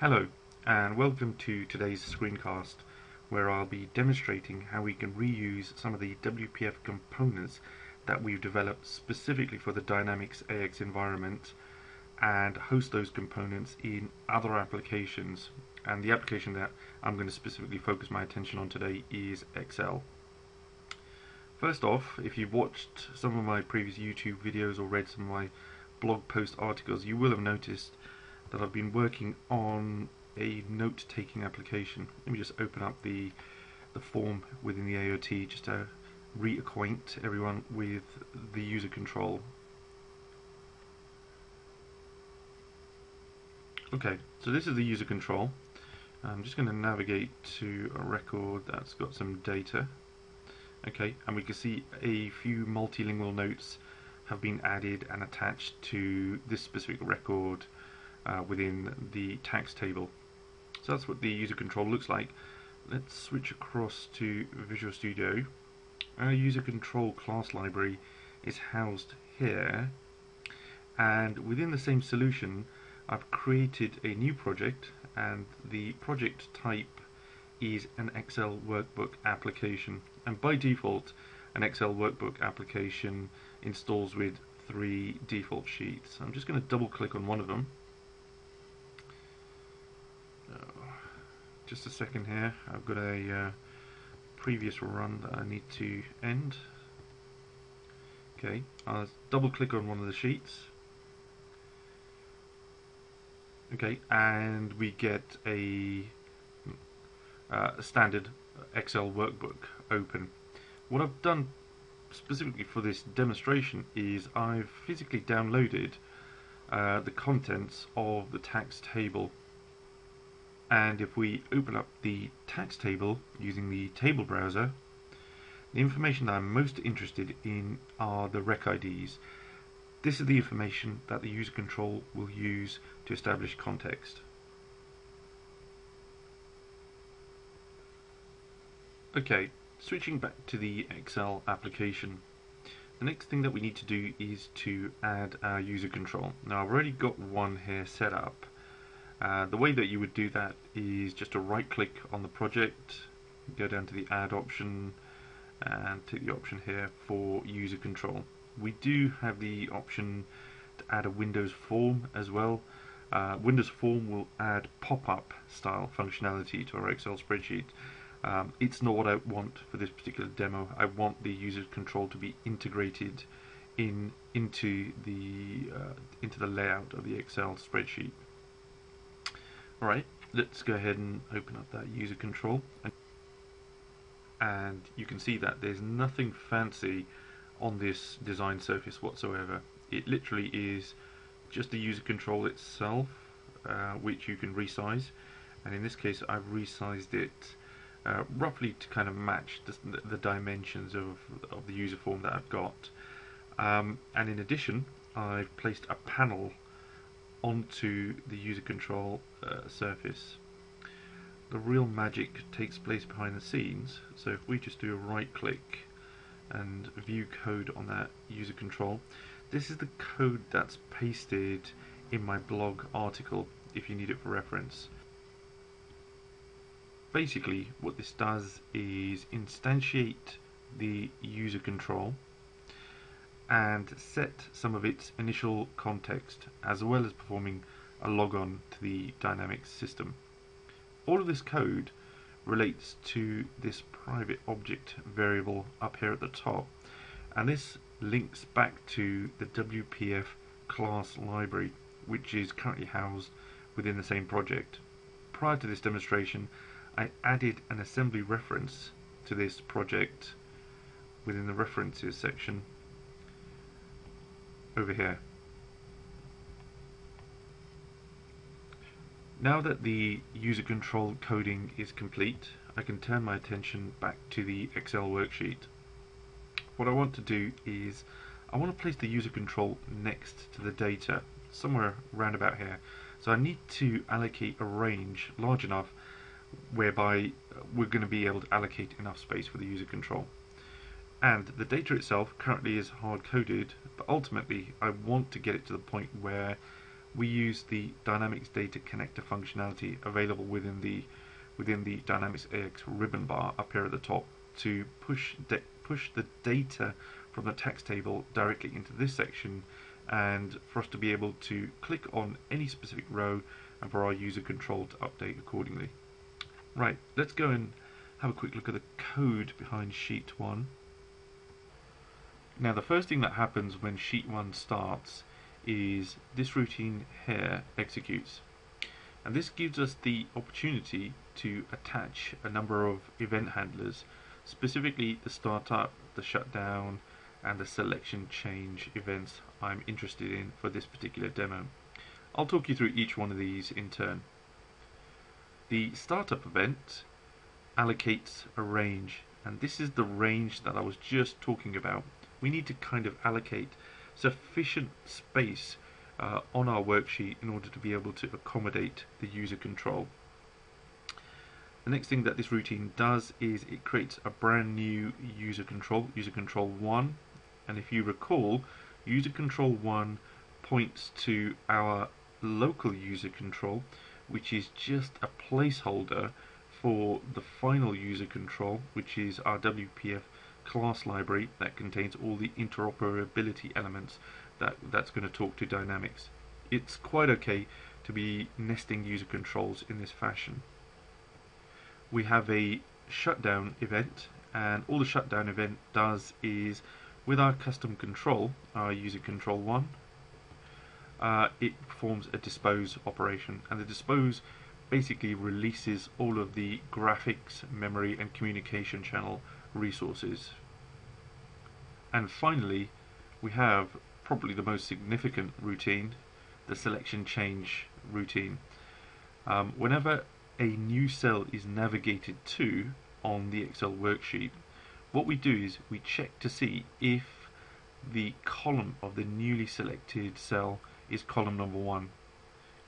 Hello and welcome to today's screencast where I'll be demonstrating how we can reuse some of the Wpf components that we've developed specifically for the Dynamics AX environment and host those components in other applications. And the application that I'm going to specifically focus my attention on today is Excel. First off, if you've watched some of my previous YouTube videos or read some of my blog post articles, you will have noticed that I've been working on a note-taking application. Let me just open up the form within the AOT just to reacquaint everyone with the user control. Okay, so this is the user control. I'm just going to navigate to a record that's got some data. Okay, and we can see a few multilingual notes have been added and attached to this specific record within the tax table. So that's what the user control looks like. Let's switch across to Visual Studio. Our user control class library is housed here, and within the same solution I've created a new project, and the project type is an Excel workbook application, and by default an Excel workbook application installs with 3 default sheets. I'm just going to double click on one of them. Just a second here, I've got a previous run that I need to end. Okay, I'll double click on one of the sheets. Okay, and we get a standard Excel workbook open. What I've done specifically for this demonstration is I've physically downloaded the contents of the tax table. And if we open up the tax table using the table browser, the information that I'm most interested in are the rec IDs. This is the information that the user control will use to establish context. Okay, switching back to the Excel application. The next thing that we need to do is to add our user control. Now I've already got one here set up. The way that you would do that is just to right click on the project, go down to the add option and take the option here for user control. We do have the option to add a Windows form as well. Windows form will add pop-up style functionality to our Excel spreadsheet. It's not what I want for this particular demo. I want the user control to be integrated into the layout of the Excel spreadsheet. Alright, let's go ahead and open up that user control, and you can see that there's nothing fancy on this design surface whatsoever. It literally is just the user control itself, which you can resize, and in this case I've resized it roughly to kind of match the dimensions of the user form that I've got, and in addition I've placed a panel onto the user control surface. The real magic takes place behind the scenes, so if we just do a right click and view code on that user control, this is the code that's pasted in my blog article if you need it for reference. Basically what this does is instantiate the user control and set some of its initial context, as well as performing a logon to the Dynamics system. All of this code relates to this private object variable up here at the top, and this links back to the Wpf class library, which is currently housed within the same project. Prior to this demonstration, I added an assembly reference to this project within the references section over here. Now that the user control coding is complete, I can turn my attention back to the Excel worksheet. What I want to do is I want to place the user control next to the data, somewhere around about here. So I need to allocate a range large enough whereby we're going to be able to allocate enough space for the user control. And the data itself currently is hard-coded, but ultimately I want to get it to the point where we use the Dynamics Data Connector functionality available within the Dynamics AX ribbon bar up here at the top to push the data from the text table directly into this section, and for us to be able to click on any specific row and for our user control to update accordingly. Right, let's go and have a quick look at the code behind Sheet 1. Now the first thing that happens when Sheet 1 starts is this routine here executes, and this gives us the opportunity to attach a number of event handlers, specifically the startup, the shutdown and the selection change events I'm interested in for this particular demo. I'll talk you through each one of these in turn. The startup event allocates a range, and this is the range that I was just talking about. We need to kind of allocate sufficient space on our worksheet in order to be able to accommodate the user control. The next thing that this routine does is it creates a brand new user control 1, and if you recall, user control 1 points to our local user control, which is just a placeholder for the final user control, which is our Wpf class library that contains all the interoperability elements that's going to talk to Dynamics. It's quite okay to be nesting user controls in this fashion. We have a shutdown event, and all the shutdown event does is, with our custom control, our user control 1, it performs a dispose operation, and the dispose basically releases all of the graphics, memory and communication channel resources. And finally, we have probably the most significant routine, the selection change routine. Whenever a new cell is navigated to on the Excel worksheet, what we do is we check to see if the column of the newly selected cell is column number 1.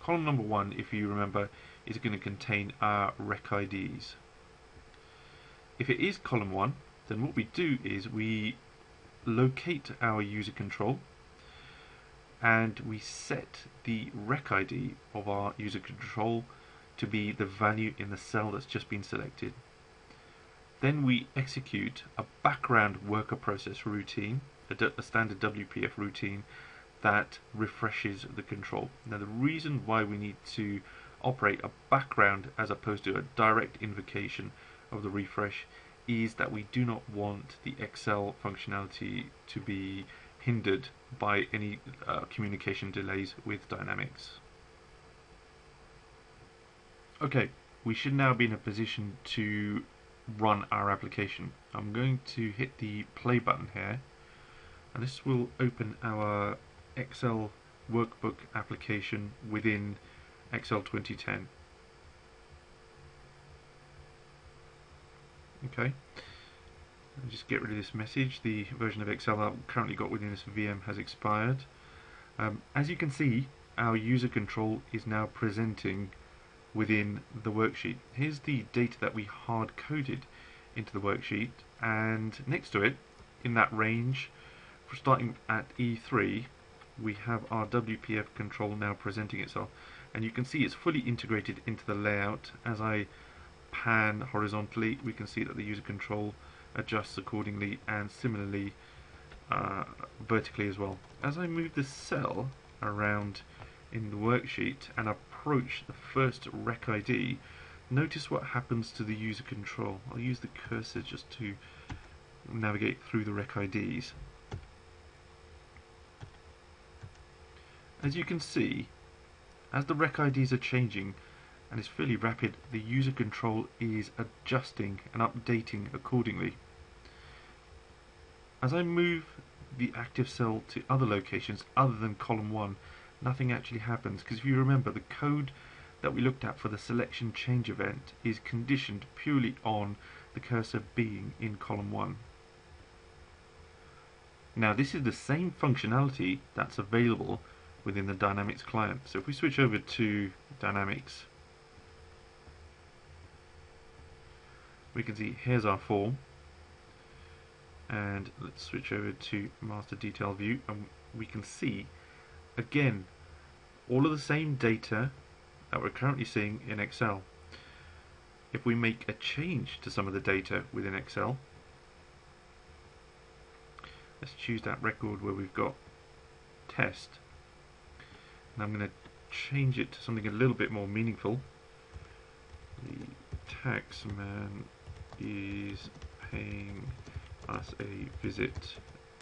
Column number 1, if you remember, is going to contain our rec IDs. If it is column 1, then what we do is we locate our user control and we set the rec ID of our user control to be the value in the cell that's just been selected. Then we execute a background worker process routine, a standard Wpf routine that refreshes the control. Now the reason why we need to operate a background as opposed to a direct invocation of the refresh is that we do not want the Excel functionality to be hindered by any communication delays with Dynamics. Okay, we should now be in a position to run our application. I'm going to hit the play button here, and this will open our Excel workbook application within Excel 2010. Okay, I'll just get rid of this message. The version of Excel that I've currently got within this VM has expired. As you can see, our user control is now presenting within the worksheet. Here's the data that we hard coded into the worksheet, and next to it, in that range, for starting at E3, we have our Wpf control now presenting itself, and you can see it's fully integrated into the layout. As I pan horizontally, we can see that the user control adjusts accordingly, and similarly vertically as well. As I move the cell around in the worksheet and approach the first rec ID, notice what happens to the user control. I'll use the cursor just to navigate through the rec IDs. As you can see, as the rec IDs are changing, and it's fairly rapid, the user control is adjusting and updating accordingly. As I move the active cell to other locations other than column 1, nothing actually happens, because if you remember, the code that we looked at for the selection change event is conditioned purely on the cursor being in column 1. Now this is the same functionality that's available within the Dynamics client. So if we switch over to Dynamics, we can see here's our form, and let's switch over to master detail view, and we can see again all of the same data that we're currently seeing in Excel. If we make a change to some of the data within Excel, let's choose that record where we've got test, and I'm going to change it to something a little bit more meaningful. The taxman is paying us a visit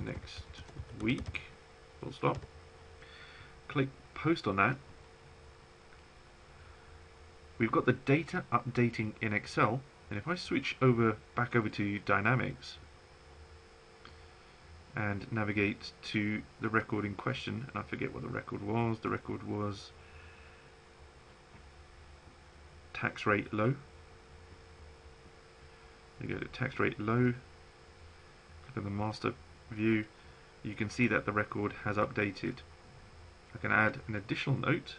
next week, full stop. Click post on that. We've got the data updating in Excel, and if I switch back over to Dynamics and navigate to the record in question, and I forget what the record was tax rate low. You go to tax rate low, click on the master view, you can see that the record has updated. I can add an additional note.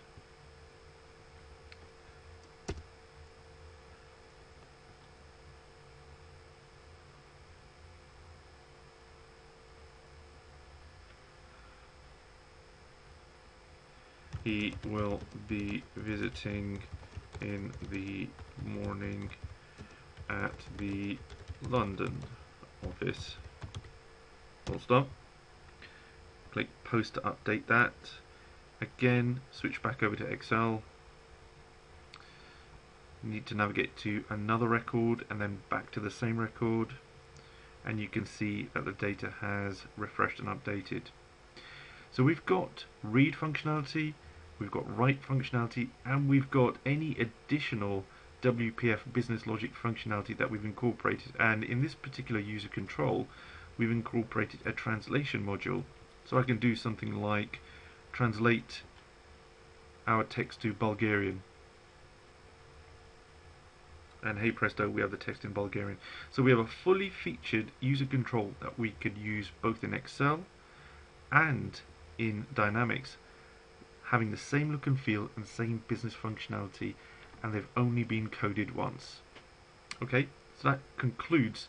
He will be visiting in the morning at the London office. Full stop. Click post to update that. Again, switch back over to Excel. You need to navigate to another record and then back to the same record, and you can see that the data has refreshed and updated. So we've got read functionality, we've got write functionality, and we've got any additional WPF business logic functionality that we've incorporated. And in this particular user control, we've incorporated a translation module. So I can do something like translate our text to Bulgarian. And hey presto, we have the text in Bulgarian. So we have a fully featured user control that we could use both in Excel and in Dynamics, having the same look and feel and same business functionality, and they've only been coded once. Okay, so that concludes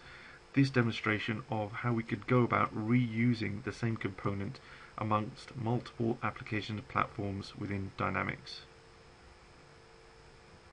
this demonstration of how we could go about reusing the same component amongst multiple application platforms within Dynamics.